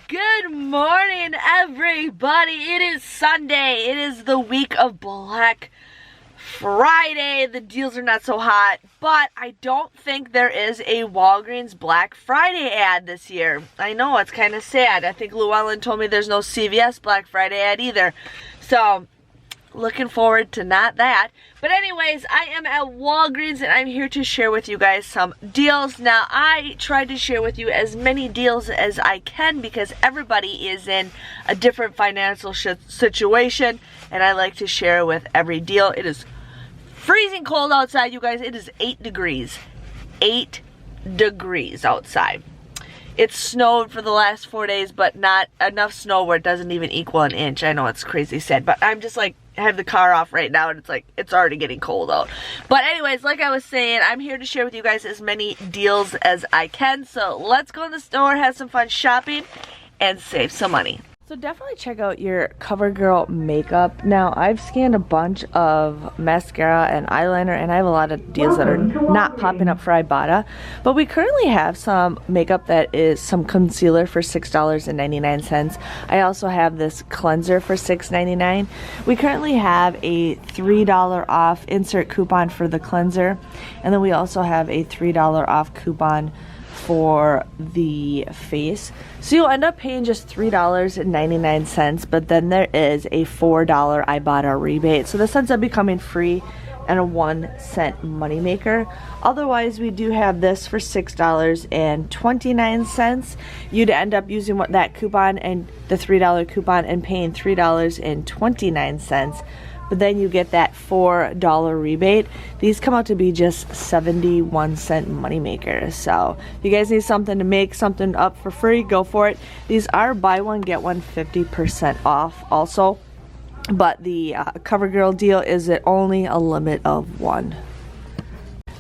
Good morning, everybody. It is Sunday. It is the week of Black Friday. The deals are not so hot, but I don't think there is a Walgreens Black Friday ad this year. I know, it's kind of sad. I think Llewellyn told me there's no CVS Black Friday ad either. So, looking forward to not that. But anyways, I am at Walgreens and I'm here to share with you guys some deals. Now, I tried to share with you as many deals as I can because everybody is in a different financial situation, and I like to share with every deal. It is freezing cold outside, you guys. It is 8 degrees. 8 degrees outside. It snowed for the last 4 days, but not enough snow where it doesn't even equal an inch. I know it's crazy sad, but I'm just like, I have the car off right now and it's like, it's already getting cold out. But anyways, like I was saying, I'm here to share with you guys as many deals as I can. So let's go in the store, have some fun shopping, and save some money. So definitely check out your CoverGirl makeup. Now, I've scanned a bunch of mascara and eyeliner, and I have a lot of deals that are not popping up for IBOTTA. But we currently have some makeup that is some concealer for $6.99. I also have this cleanser for $6.99. We currently have a $3 off insert coupon for the cleanser, and then we also have a $3 off coupon for the face. So you'll end up paying just $3.99, but then there is a $4 IBOTTA rebate. So this ends up becoming free and a 1-cent moneymaker. Otherwise, we do have this for $6.29. You'd end up using that coupon and the $3 coupon and paying $3.29. But then you get that $4 rebate. These come out to be just 71-cent moneymakers. So if you guys need something to make something up for free, go for it. These are buy one, get one 50% off also. But the CoverGirl deal is at only a limit of 1.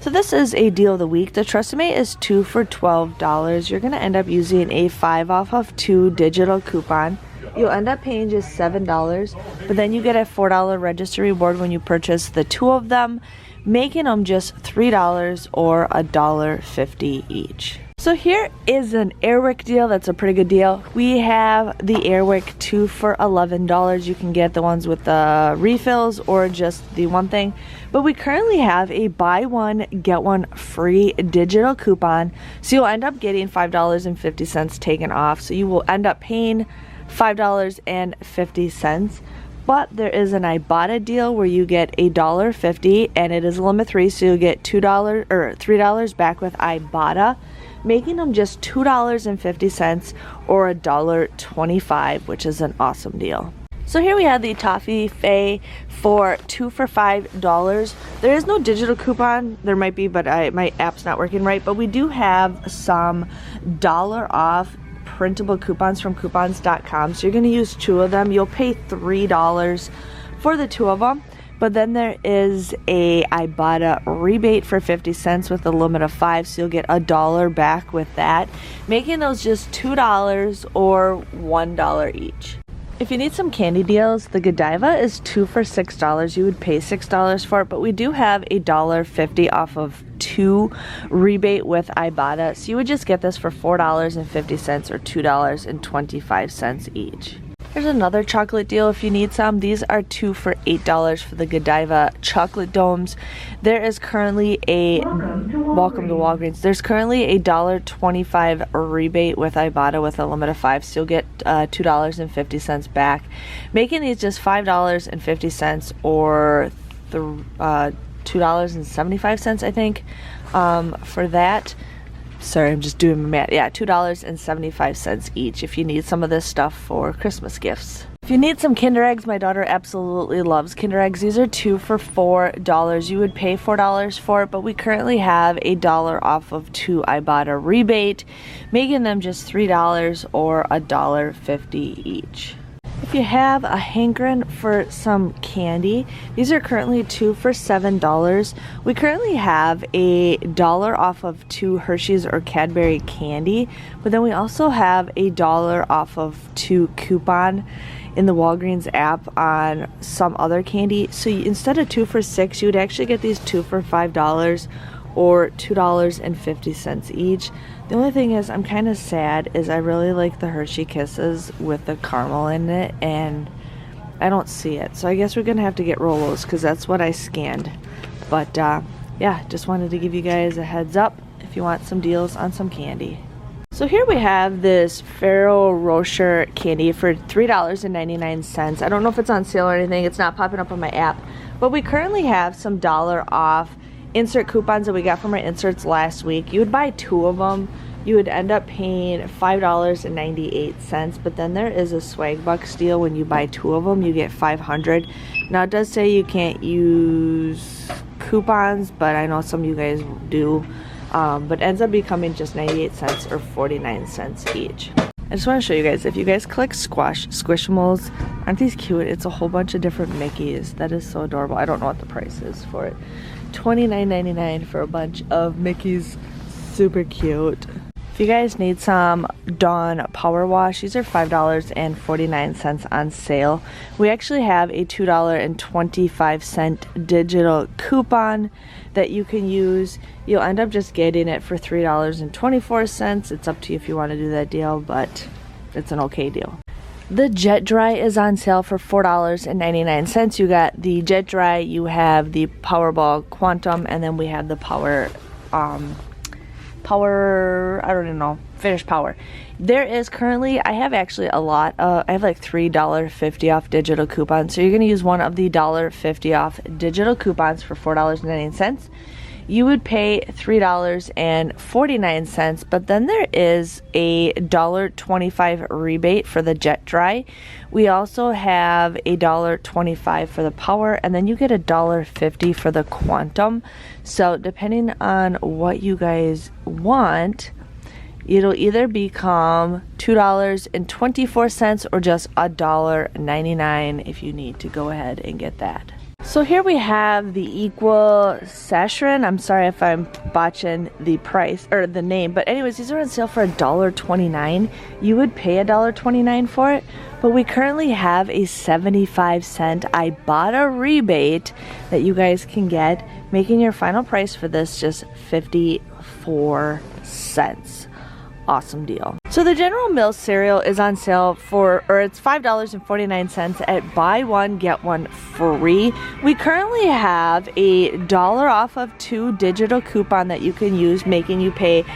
So this is a deal of the week. The Trust-A-Mate is 2 for $12. You're going to end up using a 5 off of 2 digital coupon. You'll end up paying just $7, but then you get a $4 register reward when you purchase the 2 of them, making them just $3 or $1.50 each. So here is an Airwick deal. That's a pretty good deal. We have the Airwick 2 for $11. You can get the ones with the refills or just the one thing. But we currently have a buy one, get one free digital coupon. So you'll end up getting $5.50 taken off. So you will end up paying $5.50, but there is an IBOTTA deal where you get $1.50 and it is limit 3, so you'll get $2 or $3 back with IBOTTA, making them just $2.50 or $1.25, which is an awesome deal. So here we have the Toffee Fay for 2 for $5. There is no digital coupon. There might be, but my app's not working right. But we do have some $1 off printable coupons from coupons.com. So you're going to use 2 of them. You'll pay $3 for the 2 of them. But then there is a IBOTTA rebate for 50 cents with a limit of 5. So you'll get $1 back with that, making those just $2 or $1 each. If you need some candy deals, the Godiva is 2 for $6. You would pay $6 for it, but we do have a $1.50 off of 2 rebate with IBOTTA. So you would just get this for $4.50 or $2.25 each. Here's another chocolate deal if you need some. These are 2 for $8 for the Godiva chocolate domes. There is currently a welcome to Walgreens. There's currently a $1.25 rebate with IBOTTA with a limit of 5, so you'll get $2.50 back, making these just $5.50 or $2.75, I think, for that. Sorry, I'm just doing my math. Yeah, $2.75 each if you need some of this stuff for Christmas gifts. If you need some Kinder Eggs, my daughter absolutely loves Kinder Eggs. These are 2 for $4. You would pay $4 for it, but we currently have a $1 off of 2 IBOTTA rebate, making them just $3 or $1.50 each. If you have a hankering for some candy, these are currently 2 for $7. We currently have a $1 off of 2 Hershey's or Cadbury candy, but then we also have a $1 off of 2 coupon in the Walgreens app on some other candy. So instead of 2 for $6, you would actually get these 2 for $5 or $2.50 each. The only thing is, I'm kind of sad, is I really like the Hershey Kisses with the caramel in it, and I don't see it. So I guess we're going to have to get Rolos, because that's what I scanned. But, yeah, just wanted to give you guys a heads up if you want some deals on some candy. So here we have this Ferrero Rocher candy for $3.99. I don't know if it's on sale or anything. It's not popping up on my app. But we currently have some $1 off insert coupons that we got from our inserts last week. You would buy 2 of them. You would end up paying $5.98. But then there is a swag bucks deal. When you buy 2 of them, you get 500. Now it does say you can't use coupons, but I know some of you guys do. But ends up becoming just 98 cents or 49 cents each. I just want to show you guys, if you guys collect Squishmallows, aren't these cute? It's a whole bunch of different Mickeys. That is so adorable. I don't know what the price is for it. $29.99 for a bunch of Mickeys. Super cute. If you guys need some Dawn Power Wash, these are $5.49 on sale. We actually have a $2.25 digital coupon that you can use. You'll end up just getting it for $3.24. It's up to you if you want to do that deal, but it's an okay deal. The Jet Dry is on sale for $4.99. You got the Jet Dry, you have the Powerball Quantum, and then we have the Power, I don't even know, Finish Power. There is currently, I have actually a lot, I have like $3.50 off digital coupons. So you're going to use one of the $1.50 off digital coupons for $4.99. You would pay $3.49, but then there is a $1.25 rebate for the Jet Dry. We also have a $1.25 for the Power, and then you get a $1.50 for the Quantum. So depending on what you guys want, it'll either become $2.24 or just $1.99 if you need to go ahead and get that. So here we have the Equal Saccharin. I'm sorry if I'm botching the price or the name, but anyways, these are on sale for $1.29. You would pay $1.29 for it, but we currently have a 75-cent IBOTTA rebate that you guys can get, making your final price for this just 54 cents. Awesome deal. So the General Mills cereal is on sale it's $5.49 at buy one get one free. We currently have a $1 off of 2 digital coupon that you can use, making you pay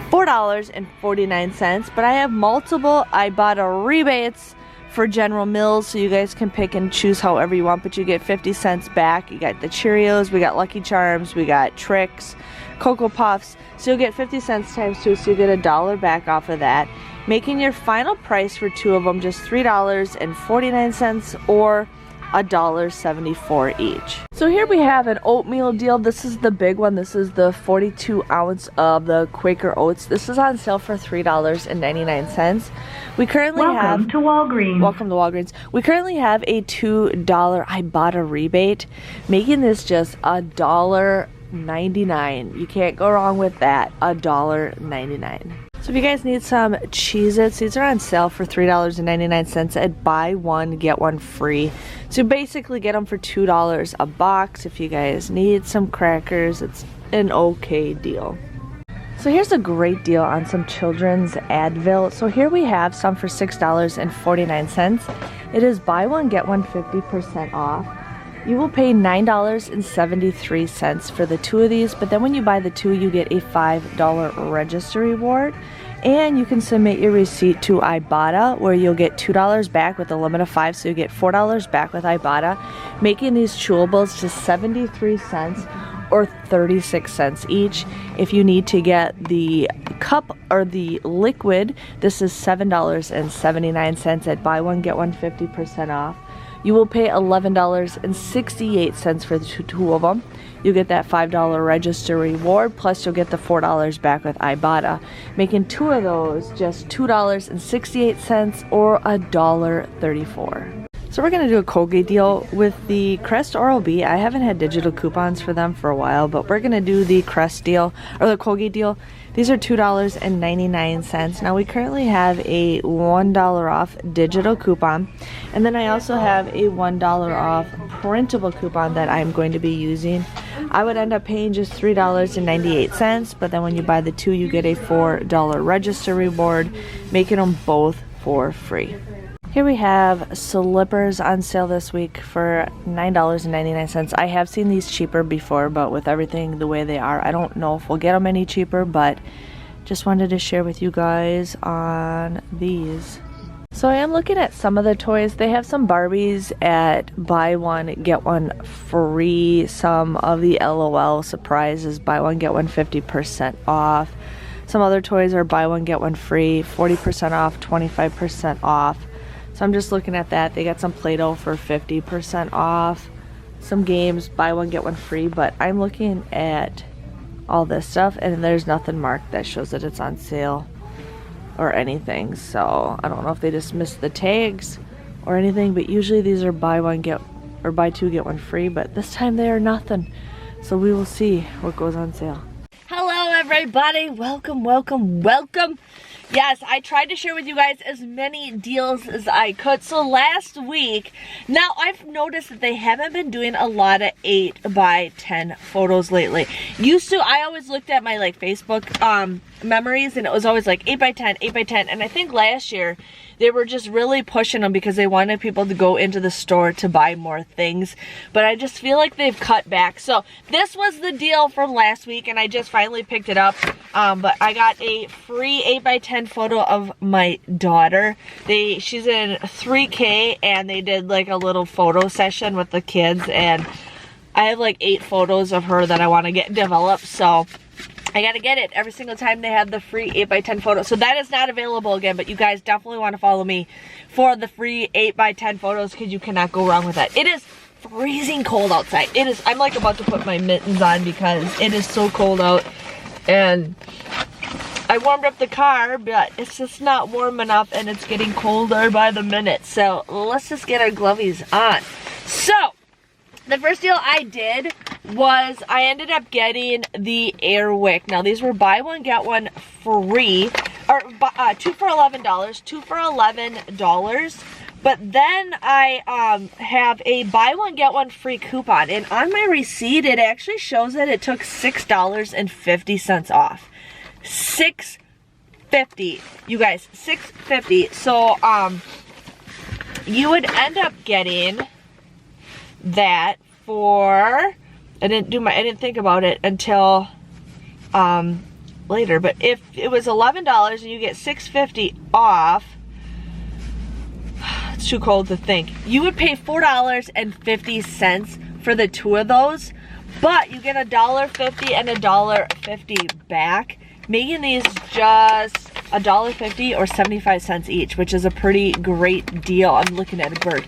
$4.49. But I have multiple IBOTTA rebates for General Mills, so you guys can pick and choose however you want, but you get 50 cents back. You got the Cheerios, we got Lucky Charms, we got Trix, Cocoa Puffs, so you'll get 50 cents times 2, so you get $1 back off of that, making your final price for 2 of them just $3.49 or $1.74 each. So here we have an oatmeal deal. This is the big one. This is the 42 ounce of the Quaker Oats. This is on sale for $3.99. We currently Welcome to Walgreens. Welcome to Walgreens. We currently have a $2 IBOTTA rebate, making this just $1.99. You can't go wrong with that. $1.99. So if you guys need some Cheez-Its, these are on sale for $3.99 at buy one get one free. So basically get them for $2 a box. If you guys need some crackers, it's an okay deal. So here's a great deal on some children's Advil. So here we have some for $6.49. It is buy one get one 50% off. You will pay $9.73 for the 2 of these, but then when you buy the 2, you get a $5 register reward. And you can submit your receipt to IBOTTA, where you'll get $2 back with a limit of 5, so you get $4 back with IBOTTA, making these chewables just 73 cents or 36 cents each. If you need to get the cup or the liquid, this is $7.79 at buy one get one 50% off. You will pay $11.68 for the 2 of them. You get that $5 register reward, plus you'll get the $4 back with IBOTTA, making 2 of those just $2.68 or $1.34. So we're going to do a Colgate deal with the Crest Oral-B. I haven't had digital coupons for them for a while, but we're going to do the Crest deal, or the Colgate deal. These are $2.99. Now we currently have a $1 off digital coupon, and then I also have a $1 off printable coupon that I'm going to be using. I would end up paying just $3.98, but then when you buy the 2, you get a $4 register reward, making them both for free. Here we have slippers on sale this week for $9.99. I have seen these cheaper before, but with everything the way they are, I don't know if we'll get them any cheaper, but just wanted to share with you guys on these. So I am looking at some of the toys. They have some Barbies at buy one, get one free. Some of the LOL surprises, buy one, get one 50% off. Some other toys are buy one, get one free, 40% off, 25% off. So I'm just looking at that. They got some Play-Doh for 50% off. Some games, buy one, get one free. But I'm looking at all this stuff and there's nothing marked that shows that it's on sale or anything. So I don't know if they just missed the tags or anything, but usually these are buy one, get, or buy 2, get one free. But this time they are nothing. So we will see what goes on sale. Hello everybody, welcome, welcome, welcome. Yes, I tried to share with you guys as many deals as I could. So last week, now I've noticed that they haven't been doing a lot of 8 by 10 photos lately. Used to, I always looked at my like Facebook memories and it was always like 8 by 10, 8 by 10. And I think last year they were just really pushing them because they wanted people to go into the store to buy more things. But I just feel like they've cut back. So this was the deal from last week and I just finally picked it up. But I got a free 8 by 10 photo of my daughter. She's in 3K and they did like a little photo session with the kids, and I have like 8 photos of her that I want to get developed, so I gotta get it every single time they have the free 8 by 10 photo. So that is not available again, but you guys definitely want to follow me for the free 8 by 10 photos because you cannot go wrong with that. It is freezing cold outside. It is. I'm like about to put my mittens on because it is so cold out, and I warmed up the car, but it's just not warm enough and it's getting colder by the minute. So let's just get our glovies on. So the first deal I did was I ended up getting the Air Wick. Now these were buy one, get one free, or 2 for $11, 2 for $11. But then I have a buy one, get one free coupon. And on my receipt, it actually shows that it took $6.50 off. $6.50, you guys, $6.50. So you would end up getting that for, I didn't think about it until later, but if it was $11 and you get $6.50 off, it's too cold to think, you would pay $4.50 for the 2 of those, but you get $1.50 and $1.50 back, making these just $1.50 or 75 cents each, which is a pretty great deal. I'm looking at a bird,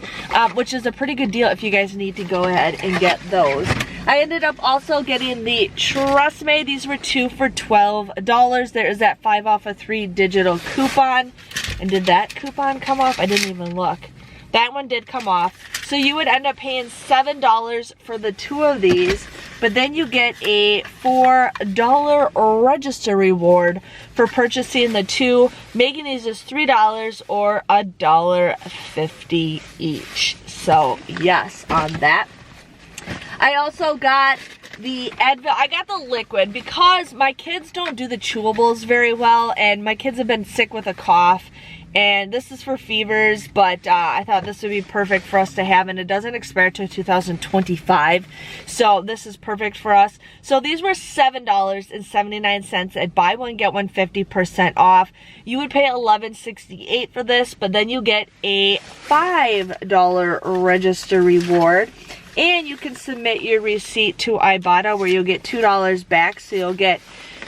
which is a pretty good deal if you guys need to go ahead and get those. I ended up also getting the Trust Me. These were 2 for $12. There is that 5 off of 3 digital coupon. And did that coupon come off? I didn't even look. That one did come off. So you would end up paying $7 for the 2 of these, but then you get a $4 register reward for purchasing the 2, making these just $3 or $1.50 each. So yes, on that. I also got the Advil. I got the liquid because my kids don't do the chewables very well, and my kids have been sick with a cough. And this is for fevers, but I thought this would be perfect for us to have, and it doesn't expire till 2025, so this is perfect for us. So these were $7.79 at buy one, get one 50% off. You would pay $11.68 for this, but then you get a $5 register reward, and you can submit your receipt to IBOTTA where you'll get $2 back, so you'll get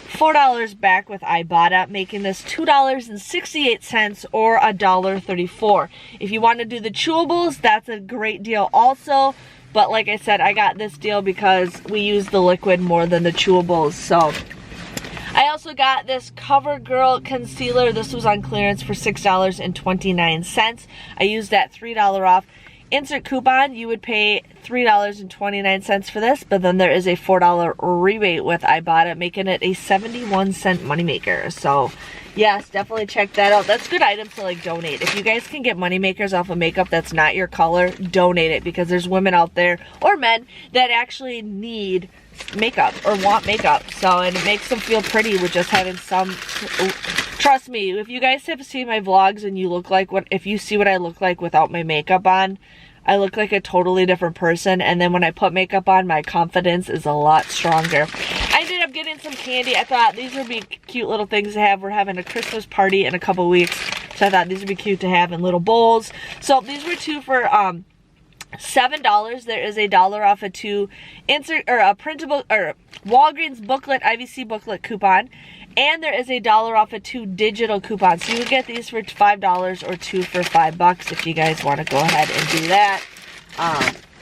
$4 back with IBOTTA, making this $2.68 or $1.34. If you want to do the chewables, that's a great deal also. But like I said, I got this deal because we use the liquid more than the chewables. So I also got this CoverGirl concealer. This was on clearance for $6.29. I used that $3 off. Insert coupon, you would pay $3.29 for this, but then there is a $4 rebate with IBOTTA, making it a 71-cent moneymaker. So yes, definitely check that out. That's good items to like donate. If you guys can get money makers off of makeup that's not your color, donate it, because there's women out there, or men, that actually need makeup or want makeup. So, and it makes them feel pretty with just having some. Trust me, if you guys have seen my vlogs and you look like if you see what I look like without my makeup on, I look like a totally different person. And then when I put makeup on, my confidence is a lot stronger. I ended up getting some candy. I thought these would be cute little things to have. We're having a Christmas party in a couple weeks, so I thought these would be cute to have in little bowls. So these were two for $7. There is $1 off a two insert or a printable or Walgreens booklet, IVC booklet coupon, and there is $1 off a two digital coupons. So you would get these for $5 or two for $5 if you guys want to go ahead and do that.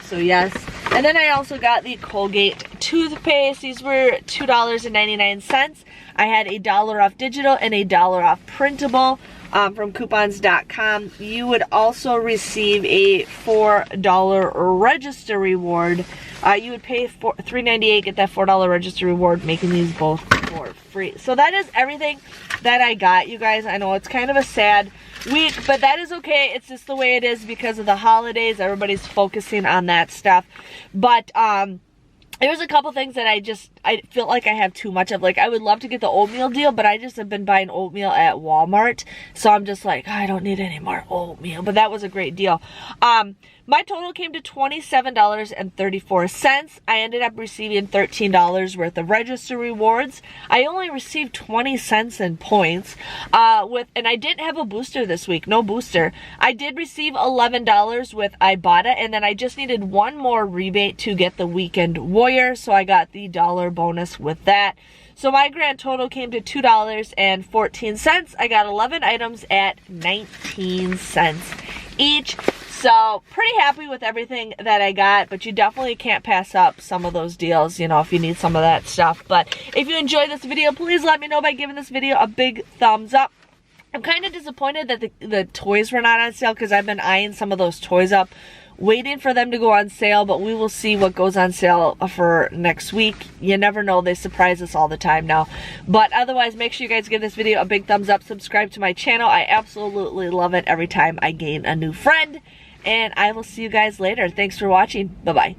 So yes, and then I also got the Colgate toothpaste. These were $2.99. I had $1 off digital and $1 off printable. From coupons.com. You would also receive a $4 register reward. You would pay $3.98, get that $4 register reward, making these both for free. So that is everything that I got, you guys. I know it's kind of a sad week, but that is okay. It's just the way it is because of the holidays. Everybody's focusing on that stuff. But there's a couple things that I feel like I have too much of. Like, I would love to get the oatmeal deal, but I just have been buying oatmeal at Walmart. So I'm just like, I don't need any more oatmeal. But that was a great deal. My total came to $27.34. I ended up receiving $13 worth of register rewards. I only received 20 cents in points. And I didn't have a booster this week. No booster. I did receive $11 with IBOTTA, and then I just needed one more rebate to get the Weekend Warrior. So I got the $1 bonus with that. So my grand total came to $2.14. I got 11 items at 19 cents each. So pretty happy with everything that I got, but you definitely can't pass up some of those deals, you know, if you need some of that stuff. But if you enjoyed this video, please let me know by giving this video a big thumbs up. I'm kind of disappointed that the toys were not on sale, because I've been eyeing some of those toys up, waiting for them to go on sale, but we will see what goes on sale for next week. You never know, they surprise us all the time now. But otherwise, make sure you guys give this video a big thumbs up, subscribe to my channel. I absolutely love it every time I gain a new friend, and I will see you guys later. Thanks for watching. Bye-bye.